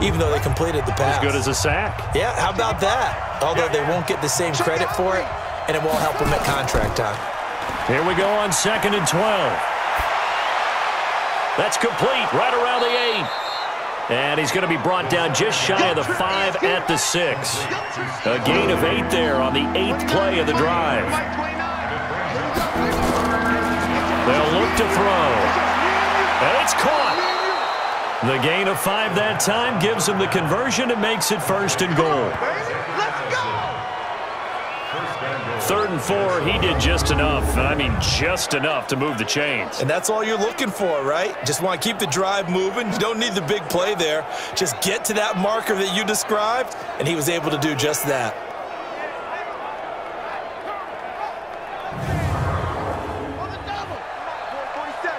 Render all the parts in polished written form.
even though they completed the pass. As good as a sack. Yeah, how about that? Although they won't get the same credit for it, and it won't help them at contract time. Here we go on 2nd and 12. That's complete right around the 8. And he's going to be brought down just shy of the 5 at the 6. A gain of 8 there on the 8th play of the drive. They'll look to throw. And it's caught. The gain of 5 that time gives him the conversion and makes it 1st and goal. 3rd and 4, he did just enough. I mean, just enough to move the chains. And that's all you're looking for, right? Just want to keep the drive moving. You don't need the big play there. Just get to that marker that you described, and he was able to do just that. On the double. 47.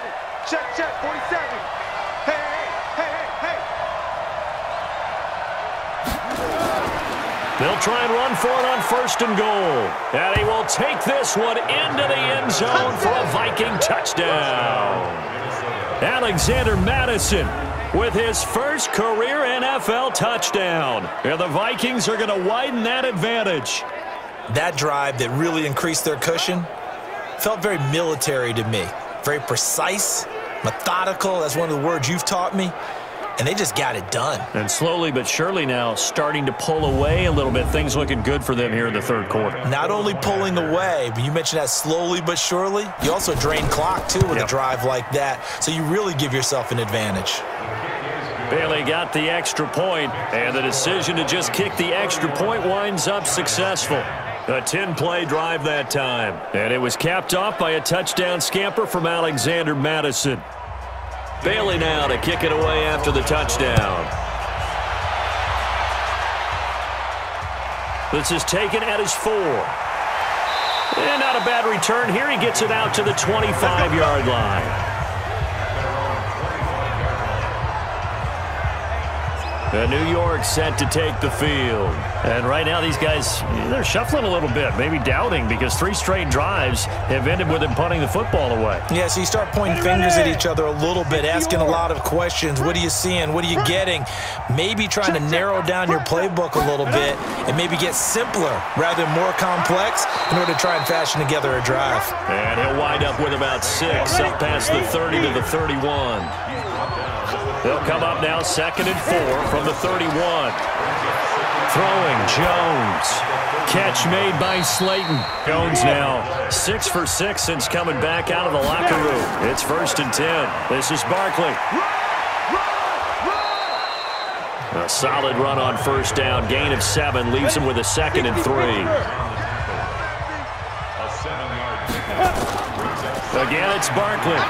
Check, 47. Hey. They'll try and run for it on 1st and goal. And he will take this one into the end zone for a Viking touchdown. Alexander Madison with his first career NFL touchdown. And the Vikings are going to widen that advantage. That drive that really increased their cushion felt very military to me. Very precise, methodical. That's one of the words you've taught me. And they just got it done. And slowly but surely now starting to pull away a little bit. Things looking good for them here in the 3rd quarter. Not only pulling away, but you mentioned that slowly but surely. You also drain clock, too, with a drive like that. So you really give yourself an advantage. Bailey got the extra point, and the decision to just kick the extra point winds up successful. A 10-play drive that time. And it was capped off by a touchdown scamper from Alexander Madison. Bailey now to kick it away after the touchdown. This is taken at his 4. And not a bad return here. He gets it out to the 25-yard line. New York set to take the field. And right now these guys, they're shuffling a little bit, maybe doubting, because 3 straight drives have ended with him punting the football away. Yeah, so you start pointing fingers at each other a little bit, asking a lot of questions. What are you seeing? What are you getting? Maybe trying to narrow down your playbook a little bit and maybe get simpler rather than more complex in order to try and fashion together a drive. And he'll wind up with about 6 up past the 30 to the 31. They'll come up now 2nd and 4 from the 31. Throwing, Jones. Catch made by Slayton. Jones now 6 for 6 since coming back out of the locker room. It's 1st and 10. This is Barkley. A solid run on 1st down. Gain of 7 leaves him with a 2nd and 3. Again, it's Barkley.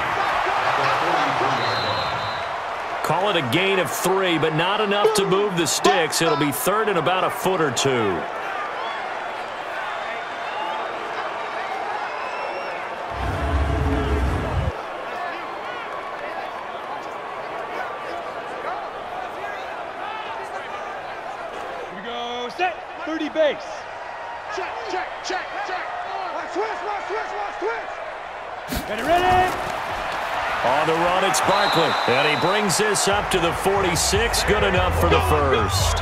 Call it a gain of 3, but not enough to move the sticks. It'll be 3rd and about a foot or 2. Here we go. Set. 30 base. Check. Switch. Get it ready. On the run, it's Barkley. And he brings this up to the 46. Good enough for the 1st.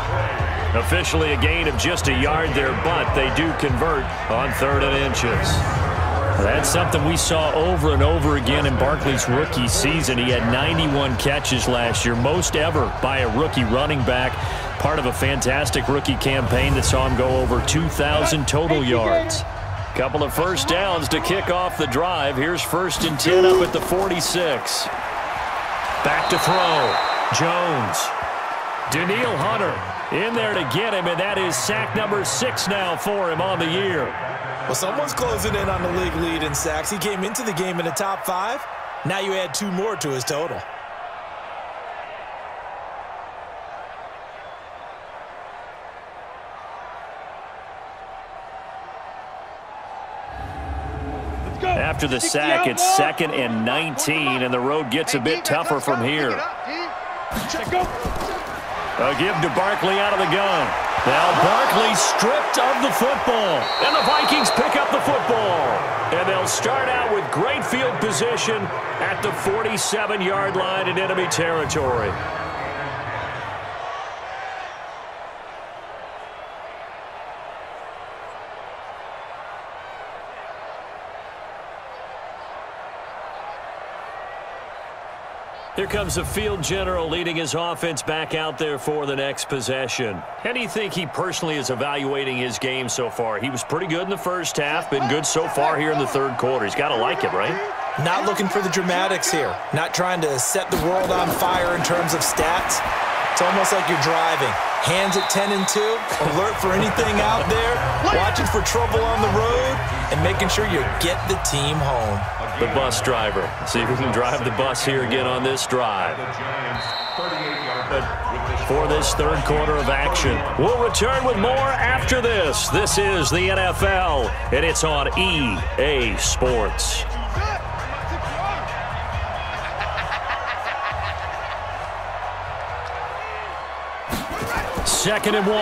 Officially a gain of just a yard there, but they do convert on 3rd and inches. That's something we saw over and over again in Barkley's rookie season. He had 91 catches last year, most ever by a rookie running back. Part of a fantastic rookie campaign that saw him go over 2,000 total yards. Couple of 1st downs to kick off the drive. Here's 1st and 10 up at the 46. Back to throw. Jones. Daniil Hunter in there to get him, and that is sack number 6 now for him on the year. Well, someone's closing in on the league lead in sacks. He came into the game in the top 5. Now you add 2 more to his total. After the sack, it's 2nd and 19, and the road gets a bit tougher from here. A give to Barkley out of the gun. Now Barkley stripped of the football, and the Vikings pick up the football. And they'll start out with great field position at the 47-yard line in enemy territory. Here comes the field general leading his offense back out there for the next possession. How do you think he personally is evaluating his game so far? He was pretty good in the first half, been good so far here in the third quarter. He's got to like it, right? Not looking for the dramatics here. Not trying to set the world on fire in terms of stats. It's almost like you're driving. Hands at 10 and 2, alert for anything out there, watching for trouble on the road, and making sure you get the team home. The bus driver. See if we can drive the bus here again on this drive. For this third quarter of action. We'll return with more after this. This is the NFL, and it's on EA Sports. Second and 1.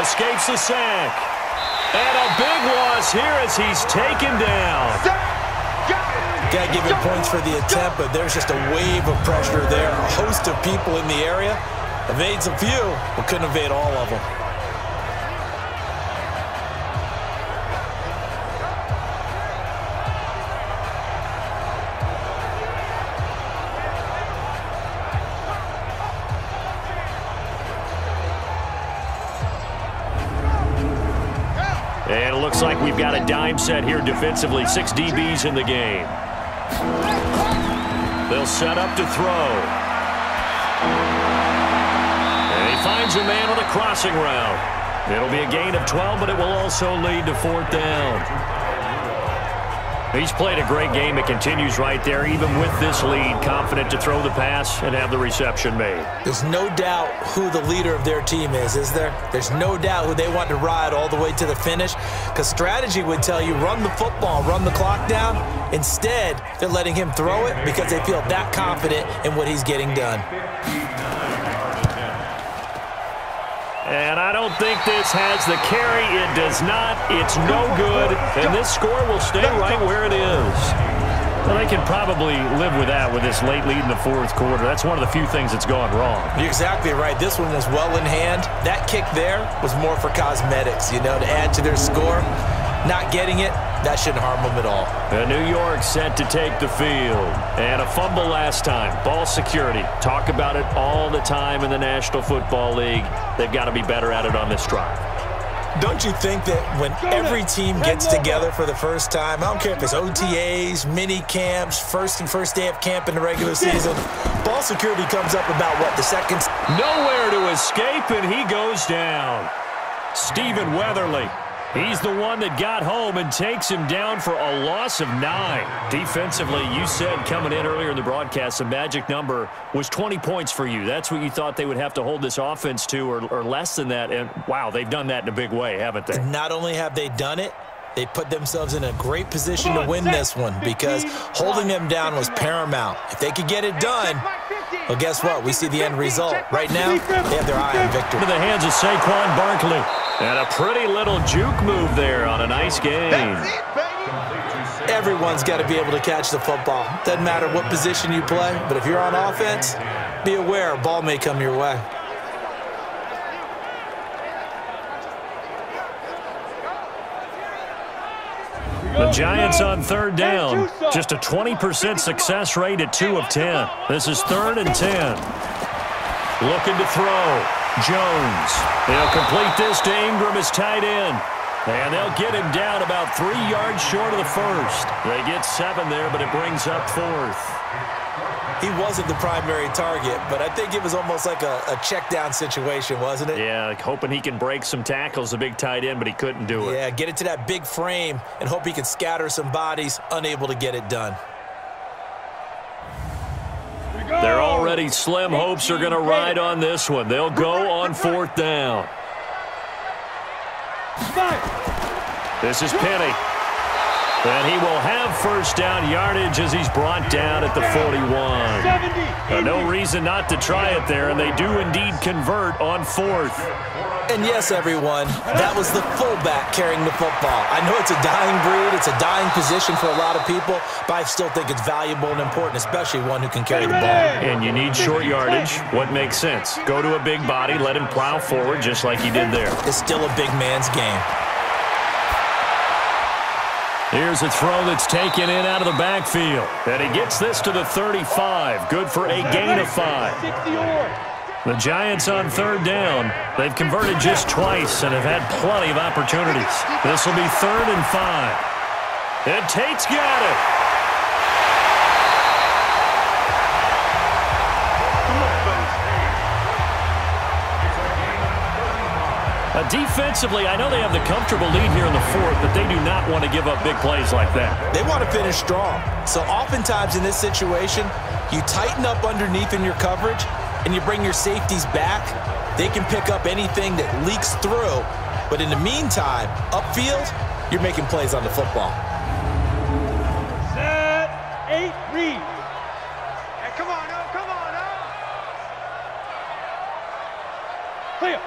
Escapes the sack. And a big loss here as he's taken down. Got to give him points for the attempt, but there's just a wave of pressure there. A host of people in the area. Evades a few, but couldn't evade all of them. And it looks like we've got a dime set here defensively. 6 DBs in the game. They'll set up to throw. And he finds a man on the crossing route. It'll be a gain of 12, but it will also lead to 4th down. He's played a great game. It continues right there, even with this lead, confident to throw the pass and have the reception made. There's no doubt who the leader of their team is there? There's no doubt who they want to ride all the way to the finish, because strategy would tell you run the football, run the clock down. Instead, they're letting him throw it because they feel that confident in what he's getting done. And I don't think this has the carry. It does not. It's no good. And this score will stay right where it is. Well, they can probably live with that with this late lead in the fourth quarter. That's one of the few things that's gone wrong. You're exactly right. This one was well in hand. That kick there was more for cosmetics, you know, to add to their score. Not getting it, that shouldn't harm them at all. And New York set to take the field. And a fumble last time. Ball security. Talk about it all the time in the National Football League. They've got to be better at it on this drive. Don't you think that when every team gets together for the first time, I don't care if it's OTAs, mini camps, first day of camp in the regular season, ball security comes up about, what, the seconds? Nowhere to escape, and he goes down. Stephen Weatherly. He's the one that got home and takes him down for a loss of 9. Defensively, you said coming in earlier in the broadcast, the magic number was 20 points for you. That's what you thought they would have to hold this offense to, or less than that. And, wow, they've done that in a big way, haven't they? Not only have they done it, they put themselves in a great position to win this one because holding them down was paramount. If they could get it done, well, guess what? We see the end result. Right now, they have their eye on victory. To the hands of Saquon Barkley. And a pretty little juke move there on a nice game. Everyone's got to be able to catch the football. Doesn't matter what position you play, but if you're on offense, be aware a ball may come your way. The Giants on third down. Just a 20% success rate at 2 of 10. This is 3rd and 10. Looking to throw. Jones. He'll complete this to Ingram as tight end. And they'll get him down about 3 yards short of the first. They get 7 there, but it brings up 4th. He wasn't the primary target, but I think it was almost like a check down situation, wasn't it? Yeah, like hoping he can break some tackles, a big tight end, but he couldn't do it. Yeah, get it to that big frame and hope he can scatter some bodies, unable to get it done. Their already slim hopes are going to ride on this one. They'll go on 4th down. This is Penny. And he will have first down yardage as he's brought down at the 41. No reason not to try it there, and they do indeed convert on 4th. And yes, everyone, that was the fullback carrying the football. I know it's a dying breed, it's a dying position for a lot of people, but I still think it's valuable and important, especially one who can carry the ball. And you need short yardage. What makes sense? Go to a big body, let him plow forward just like he did there. It's still a big man's game. Here's a throw that's taken in out of the backfield. And he gets this to the 35. Good for a gain of 5. The Giants on third down. They've converted just twice and have had plenty of opportunities. This will be 3rd and 5. And Tate's got it. Defensively, I know they have the comfortable lead here in the 4th, but they do not want to give up big plays like that. They want to finish strong. So oftentimes in this situation, you tighten up underneath in your coverage and you bring your safeties back. They can pick up anything that leaks through. But in the meantime, upfield, you're making plays on the football. Set, 8, read. Hey, come on, no, come on, no. Clear.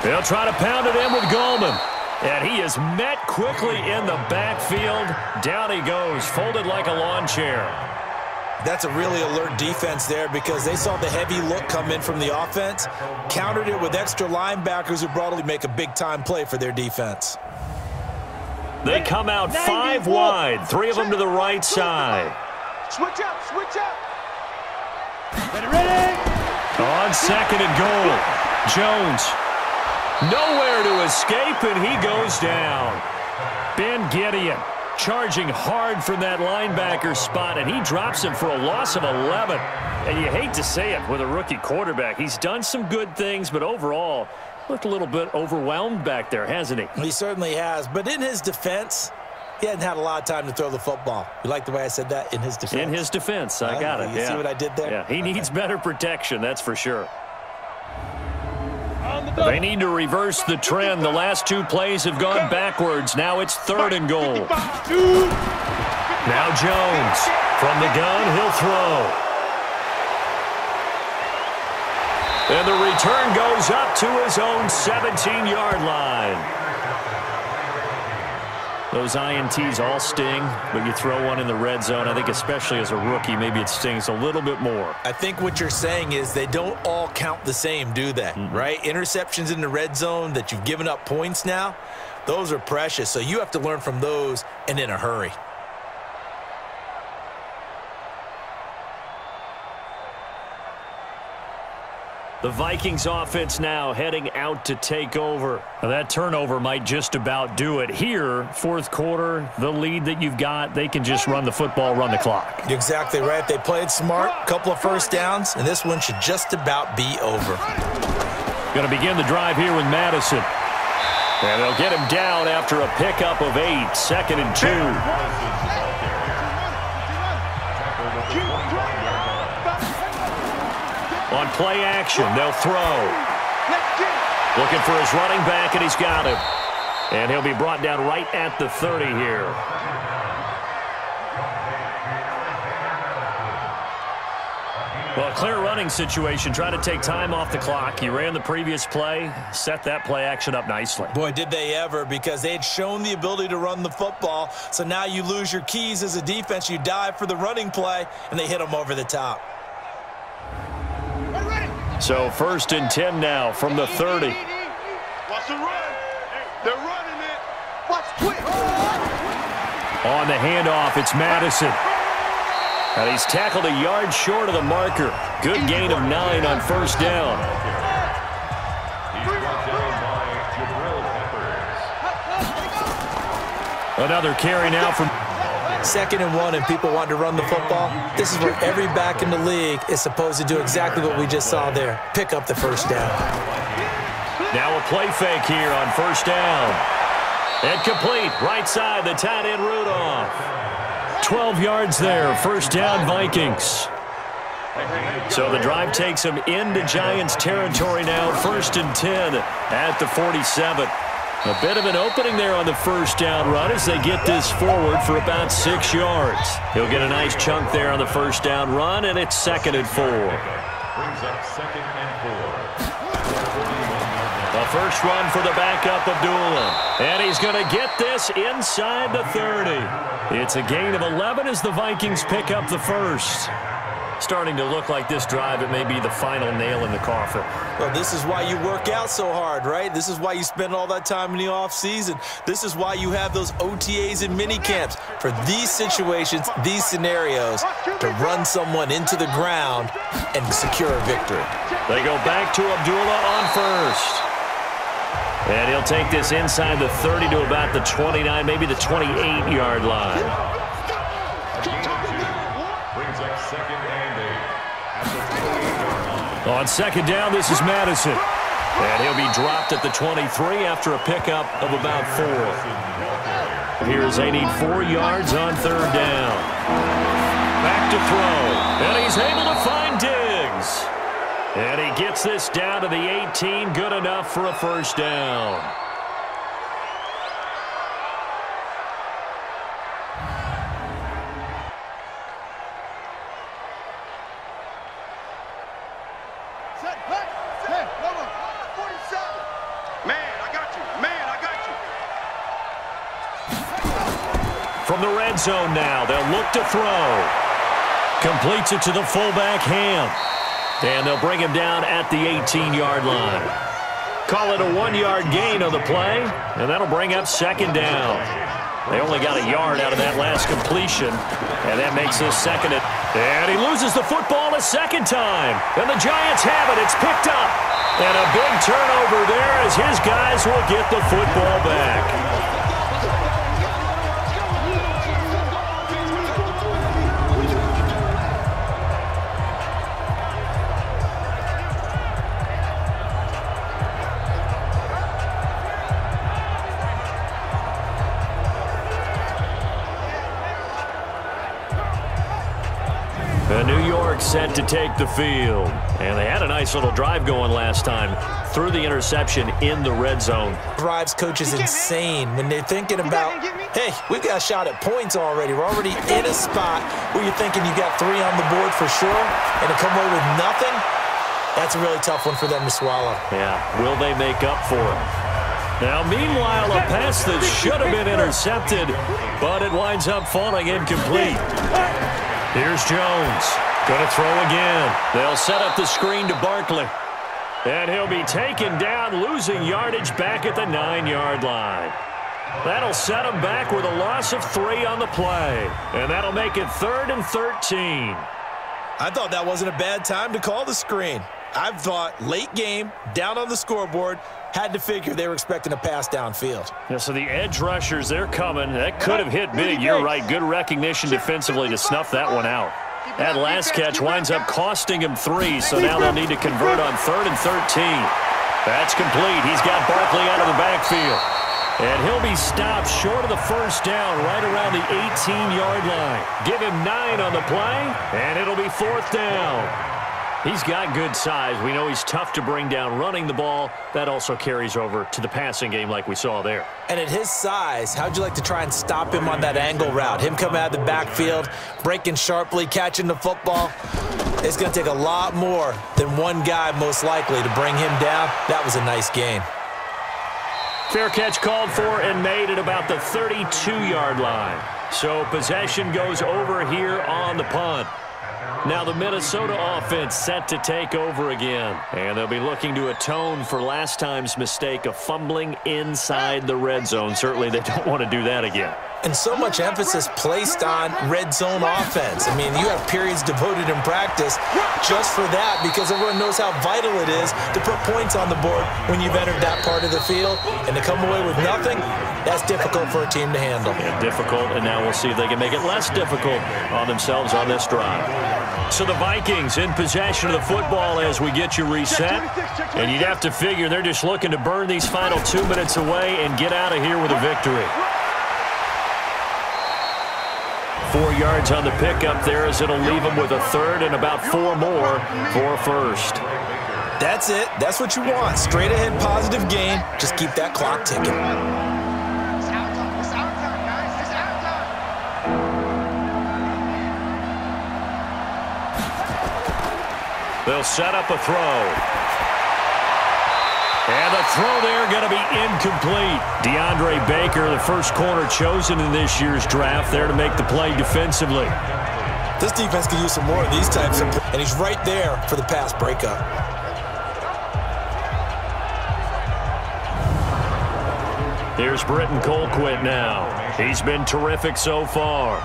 They'll try to pound it in with Goldman. And he is met quickly in the backfield. Down he goes, folded like a lawn chair. That's a really alert defense there because they saw the heavy look come in from the offense, countered it with extra linebackers who broadly make a big-time play for their defense. They come out 5 wide, 3 of them to the right side. Switch up, switch up. Ready? On 2nd and goal, Jones. Nowhere to escape, and he goes down. Ben Gideon charging hard from that linebacker spot, and he drops him for a loss of 11. And you hate to say it with a rookie quarterback. He's done some good things, but overall, looked a little bit overwhelmed back there, hasn't he? He certainly has. But in his defense, he hadn't had a lot of time to throw the football. You like the way I said that? In his defense? In his defense. I got it. You see what I did there? Yeah, he needs better protection, that's for sure. They need to reverse the trend. The last 2 plays have gone backwards. Now it's 3rd and goal. Now Jones. From the gun, he'll throw. And the return goes up to his own 17-yard line. Those INTs all sting, but you throw one in the red zone. I think especially as a rookie, maybe it stings a little bit more. I think what you're saying is they don't all count the same, do they? Right? Interceptions in the red zone that you've given up points now, those are precious. So you have to learn from those and in a hurry. The Vikings offense now heading out to take over. Now that turnover might just about do it. Here, 4th quarter, the lead that you've got, they can just run the football, run the clock. You're exactly right. They played smart, couple of first downs, and this one should just about be over. Going to begin the drive here with Madison. And they'll get him down after a pickup of 8, 2nd and 2. On play action, they'll throw. Looking for his running back, and he's got him. And he'll be brought down right at the 30 here. Well, a clear running situation. Try to take time off the clock. He ran the previous play, set that play action up nicely. Boy, did they ever, because they had shown the ability to run the football. So now you lose your keys as a defense. You dive for the running play, and they hit them over the top. So 1st and 10 now from the 30. Watch the run. They're running it. Watch quick. On the handoff, it's Madison. And he's tackled a yard short of the marker. Good gain of 9 on 1st down. Another carry now from 2nd and 1 and people want to run the football. This is where every back in the league is supposed to do exactly what we just saw there. Pick up the 1st down. Now a play fake here on 1st down. And complete. Right side, the tight end Rudolph. 12 yards there. 1st down, Vikings. So the drive takes them into Giants territory now. 1st and 10 at the 47. A bit of an opening there on the 1st down run as they get this forward for about 6 yards. He'll get a nice chunk there on the 1st down run, and it's 2nd and 4. Brings up 2nd and 4. The first run for the backup Abdullah. And he's going to get this inside the 30. It's a gain of 11 as the Vikings pick up the 1st. starting to look like this drive, it may be the final nail in the coffin. Well, this is why you work out so hard, right? This is why you spend all that time in the offseason. This is why you have those OTAs and mini camps for these situations, these scenarios, to run someone into the ground and secure a victory. They go back to Abdullah on first. And he'll take this inside the 30 to about the 29, maybe the 28-yard line. Brings up 2nd and 8 at the 28-yard line. On 2nd down, this is Madison. And he'll be dropped at the 23 after a pickup of about 4. Here's they need 4 yards on 3rd down. Back to throw. And he's able to find Diggs. And he gets this down to the 18, good enough for a 1st down. From the red zone now, they'll look to throw. Completes it to the fullback, Ham. And they'll bring him down at the 18-yard line. Call it a 1-yard gain on the play, and that'll bring up 2nd down. They only got a yard out of that last completion, and that makes this 2nd. And he loses the football a 2nd time. And the Giants have it. It's picked up. And a big turnover there as his guys will get the football back. New York set to take the field. And they had a nice little drive going last time through the interception in the red zone. Drives coach is insane when they're thinking about, hey, we've got a shot at points already. We're already in a spot where you're thinking you got 3 on the board for sure, and to come away with nothing, that's a really tough one for them to swallow. Yeah, will they make up for it? Now, meanwhile, a pass that should have been intercepted, but it winds up falling incomplete. Here's Jones. Going to throw again. They'll set up the screen to Barkley. And he'll be taken down, losing yardage back at the 9-yard line. That'll set him back with a loss of 3 on the play. And that'll make it 3rd and 13. I thought that wasn't a bad time to call the screen. I thought late game, down on the scoreboard, had to figure they were expecting a pass downfield. Yeah, so the edge rushers, they're coming. That could have hit big. You're right. Good recognition defensively to snuff that one out. That last catch winds up costing him 3, so now they'll need to convert on 3rd and 13. That's complete. He's got Barkley out of the backfield. And he'll be stopped short of the 1st down right around the 18-yard line. Give him 9 on the play, and it'll be 4th down. He's got good size. We know he's tough to bring down running the ball. That also carries over to the passing game like we saw there. And at his size, how'd you like to try and stop him on that angle route? Him coming out of the backfield, breaking sharply, catching the football. It's going to take a lot more than one guy most likely to bring him down. That was a nice gain. Fair catch called for and made at about the 32-yard line. So possession goes over here on the punt. Now the Minnesota offense set to take over again. And they'll be looking to atone for last time's mistake of fumbling inside the red zone. Certainly they don't want to do that again. And so much emphasis placed on red zone offense. I mean, you have periods devoted in practice just for that because everyone knows how vital it is to put points on the board when you've entered that part of the field. And to come away with nothing, that's difficult for a team to handle. Yeah, difficult, and now we'll see if they can make it less difficult on themselves on this drive. So the Vikings in possession of the football as we get you reset. And you'd have to figure they're just looking to burn these final 2 minutes away and get out of here with a victory. 4 yards on the pickup there as it'll leave them with a 3rd and about 4 more for a 1st. That's it. That's what you want. Straight ahead positive gain. Just keep that clock ticking. They'll set up a throw. And the throw there going to be incomplete. DeAndre Baker, the first corner chosen in this year's draft, there to make the play defensively. This defense could use some more of these types of plays, and he's right there for the pass breakup. Here's Britton Colquitt now. He's been terrific so far.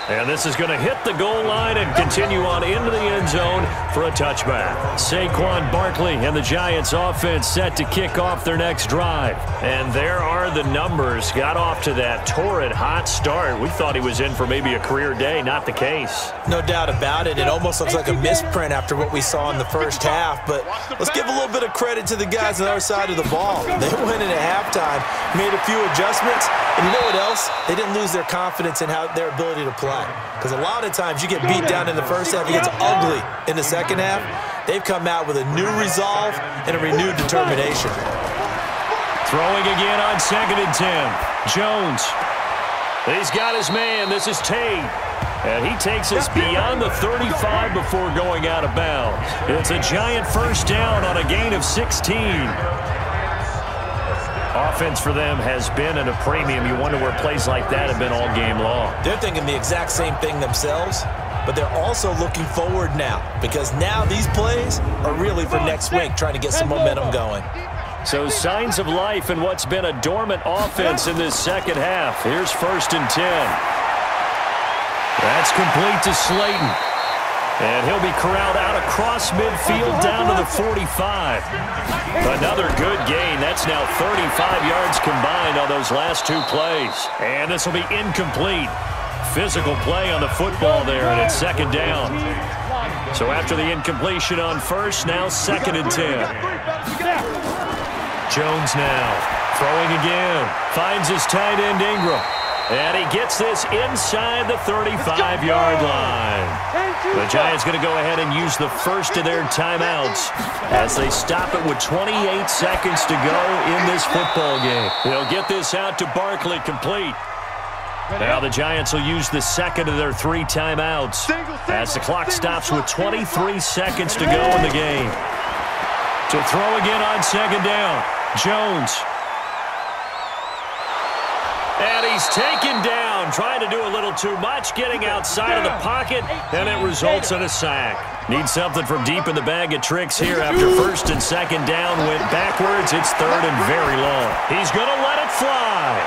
And this is going to hit the goal line and continue on into the end zone for a touchback. Saquon Barkley and the Giants offense set to kick off their next drive. And there are the numbers. Got off to that torrid hot start. We thought he was in for maybe a career day. Not the case. No doubt about it. It almost looks like a misprint after what we saw in the first half. But let's give a little bit of credit to the guys on the other side of the ball. They went in at halftime, made a few adjustments, and you know what else? They didn't lose their confidence in their ability to play. Because a lot of times you get beat down in the first half, it gets ugly in the second half. They've come out with a new resolve and a renewed determination. Throwing again on 2nd and 10. Jones. He's got his man. This is Tate. And he takes us beyond the 35 before going out of bounds. It's a giant first down on a gain of 16. Offense for them has been at a premium. You wonder where plays like that have been all game long. They're thinking the exact same thing themselves, but they're also looking forward now because now these plays are really for next week, trying to get some momentum going. So signs of life in what's been a dormant offense in this second half. Here's 1st and 10. That's complete to Slayton. And he'll be corralled out across midfield down to the 45. Another good gain. That's now 35 yards combined on those last 2 plays. And this will be incomplete. Physical play on the football there, and it's 2nd down. So after the incompletion on 1st, now 2nd and 10. Jones now throwing again. Finds his tight end Ingram. And he gets this inside the 35-yard line. The Giants going to go ahead and use the first of their timeouts as they stop it with 28 seconds to go in this football game. They'll get this out to Barkley complete. Now the Giants will use the second of their 3 timeouts as the clock stops with 23 seconds to go in the game. To throw again on 2nd down, Jones. And he's taken down, trying to do a little too much, getting outside of the pocket, and it results in a sack. Need something from deep in the bag of tricks here after 1st and 2nd down. Went backwards. It's 3rd and very long. He's going to let it fly.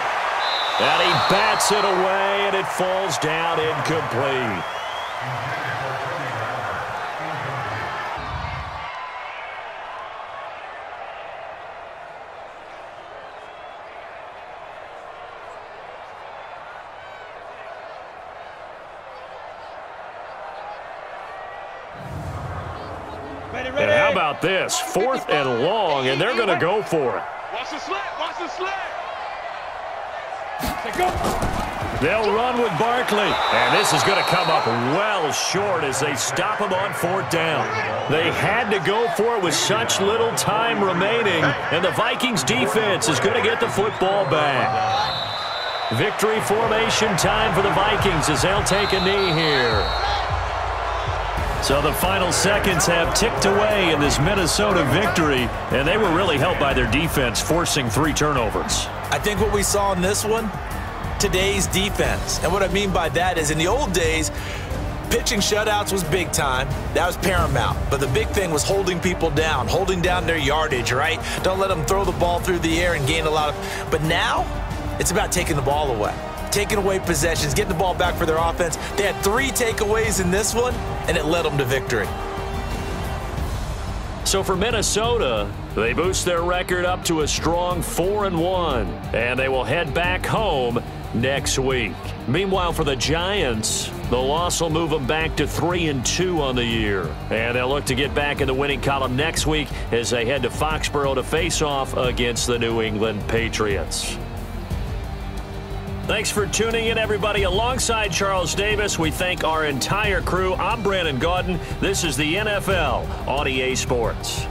And he bats it away, and it falls down incomplete. And how about this? 4th and long, and they're going to go for it. Watch the slant. Watch the slant. They'll run with Barkley. And this is going to come up well short as they stop him on 4th down. They had to go for it with such little time remaining, and the Vikings defense is going to get the football back. Victory formation time for the Vikings as they'll take a knee here. So the final seconds have ticked away in this Minnesota victory, and they were really helped by their defense, forcing 3 turnovers. I think what we saw in this one, today's defense. And what I mean by that is in the old days, pitching shutouts was big time. That was paramount. But the big thing was holding people down, holding down their yardage, right? Don't let them throw the ball through the air and gain a lot of. But now, it's about taking the ball away. Taking away possessions, getting the ball back for their offense. They had 3 takeaways in this one, and it led them to victory. So for Minnesota, they boost their record up to a strong 4-1, and they will head back home next week. Meanwhile, for the Giants, the loss will move them back to 3-2 on the year. And they'll look to get back in the winning column next week as they head to Foxborough to face off against the New England Patriots. Thanks for tuning in, everybody. Alongside Charles Davis, we thank our entire crew. I'm Brandon Gaudin. This is the NFL on EA Sports.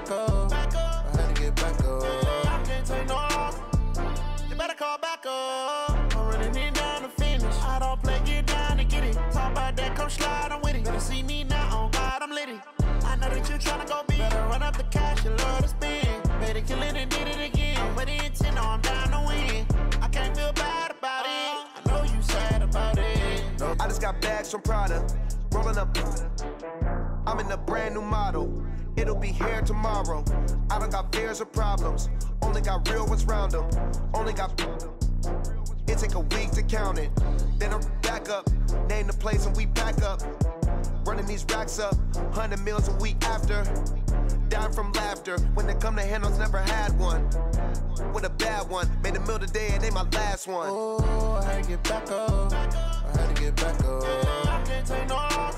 back up. I had to get back up. I can't take no loss. You better call back up. I'm running it down to finish. I don't play, get down to get it. Talk about that, come slide, I'm with it. Better see me now, on God, I'm litty. I know that you tryna go big. Better run up the cash, you love to spend. Better kill it and did it again. I'm with the intent, no, I'm down to win. I can't feel bad about it. I know you sad about it. I just got bags from Prada, rolling up. I'm in a brand new model. It'll be here tomorrow. I don't got fears or problems. Only got real ones round them. Only got. It take a week to count it. Then I'm back up. Name the place and we pack up. Running these racks up. 100 meals a week after. Dying from laughter. When they come to handles, never had one. With a bad one. Made a meal today and they my last one. Oh, I had to get back up. I had to get back up. I can't take no loss.